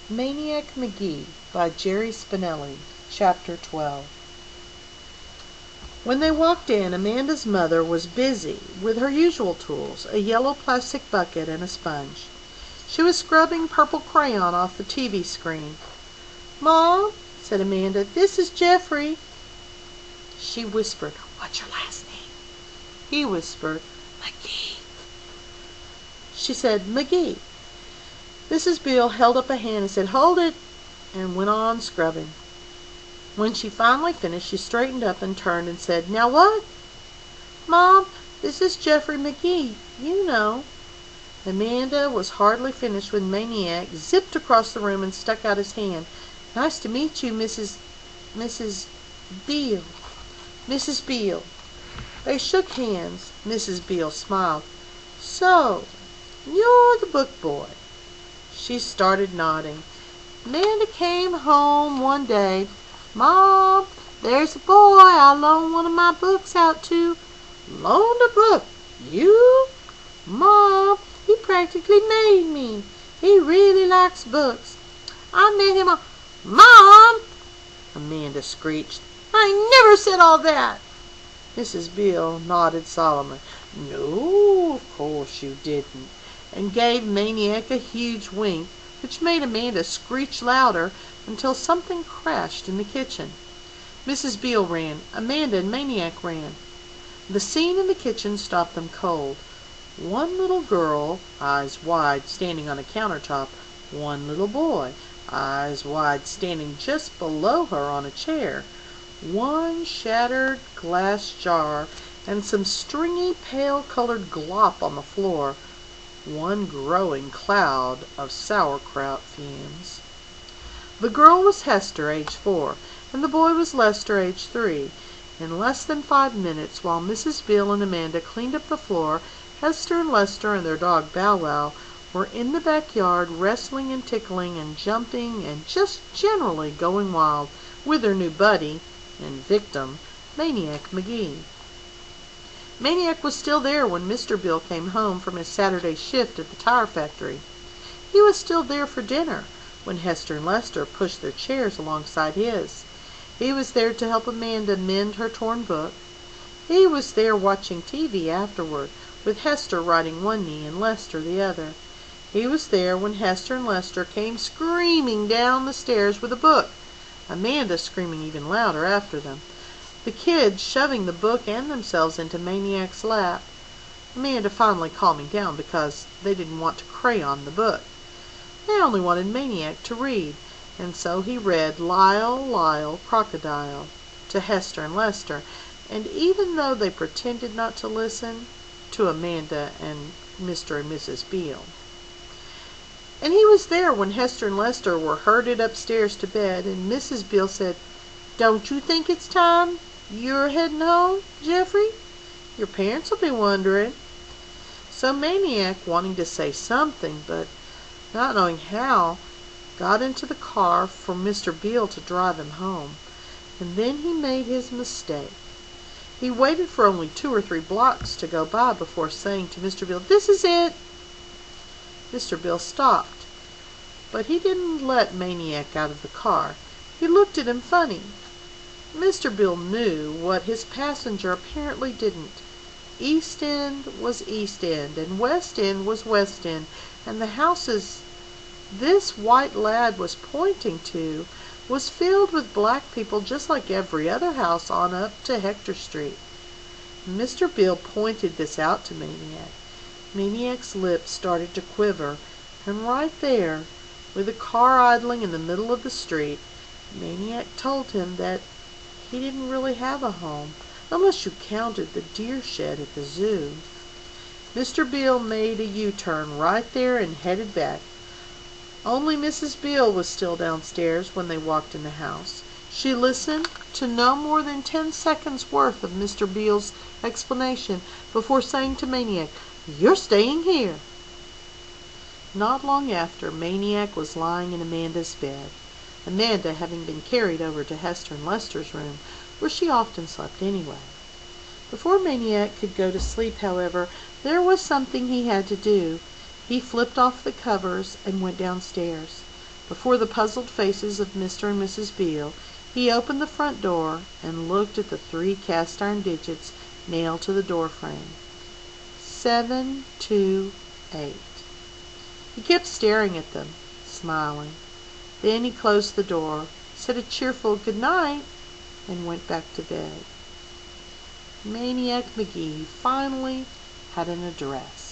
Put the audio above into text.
Maniac Magee by Jerry Spinellie, Chapter 12. When they walked in, Amanda's mother was busy with her usual tools, a yellow plastic bucket and a sponge. She was scrubbing purple crayon off the TV screen. "Mom," said Amanda, "this is Jeffrey." She whispered, "What's your last name?" He whispered, "Magee." She said, "Magee." Mrs. Beale held up a hand and said, "Hold it," and went on scrubbing. When she finally finished, she straightened up and turned and said, "Now what?" "Mom, this is Jeffrey Magee, you know." Amanda was hardly finished when Maniac zipped across the room and stuck out his hand. "Nice to meet you, Mrs. Beale. Mrs. Beale." They shook hands. Mrs. Beale smiled. "So, you're the book boy." She started nodding. "Amanda came home one day. 'Mom, there's a boy I loaned one of my books out to.' 'Loaned a book? You?' 'Mom, he practically made me. He really likes books. I met him on—' 'Mom!' Amanda screeched. "I never said all that." Mrs. Beale nodded solemnly. "No, of course you didn't," and gave Maniac a huge wink, which made Amanda screech louder until something crashed in the kitchen. Mrs. Beale ran. Amanda and Maniac ran. The scene in the kitchen stopped them cold. One little girl, eyes wide, standing on a countertop. One little boy, eyes wide, standing just below her on a chair. One shattered glass jar and some stringy pale-colored glop on the floor. One growing cloud of sauerkraut fumes. The girl was Hester, age 4, and the boy was Lester, age 3. In less than 5 minutes, while Mrs. Beale and Amanda cleaned up the floor, Hester and Lester and their dog Bow Wow were in the backyard wrestling and tickling and jumping and just generally going wild with their new buddy and victim, Maniac Magee. Maniac was still there when Mr. Beale came home from his Saturday shift at the tire factory. He was still there for dinner when Hester and Lester pushed their chairs alongside his. He was there to help Amanda mend her torn book. He was there watching TV afterward, with Hester riding one knee and Lester the other. He was there when Hester and Lester came screaming down the stairs with a book, Amanda screaming even louder after them. The kids shoving the book and themselves into Maniac's lap, Amanda finally calming down because they didn't want to crayon the book. They only wanted Maniac to read, and so he read Lyle, Lyle, Crocodile to Hester and Lester, and even though they pretended not to listen, to Amanda and Mr. and Mrs. Beale. And he was there when Hester and Lester were herded upstairs to bed, and Mrs. Beale said, "Don't you think it's time you're heading home, Jeffrey? Your parents will be wondering." So Maniac, wanting to say something, but not knowing how, got into the car for Mr. Beale to drive him home. And then he made his mistake. He waited for only 2 or 3 blocks to go by before saying to Mr. Beale, "This is it." Mr. Beale stopped, but he didn't let Maniac out of the car. He looked at him funny. Mr. Beale knew what his passenger apparently didn't. East End was East End, and West End was West End, and the houses this white lad was pointing to was filled with black people just like every other house on up to Hector Street. Mr. Beale pointed this out to Maniac. Maniac's lips started to quiver, and right there, with the car idling in the middle of the street, Maniac told him that he didn't really have a home, unless you counted the deer shed at the zoo. Mr. Beale made a U-turn right there and headed back. Only Mrs. Beale was still downstairs when they walked in the house. She listened to no more than 10 seconds' worth of Mr. Beale's explanation before saying to Maniac, "You're staying here." Not long after, Maniac was lying in Amanda's bed, Amanda having been carried over to Hester and Lester's room, where she often slept anyway. Before Maniac could go to sleep, however, there was something he had to do. He flipped off the covers and went downstairs. Before the puzzled faces of Mr. and Mrs. Beale, he opened the front door and looked at the 3 cast-iron digits nailed to the door frame. 728. He kept staring at them, smiling. Then he closed the door, said a cheerful good night, and went back to bed. Maniac Magee finally had an address.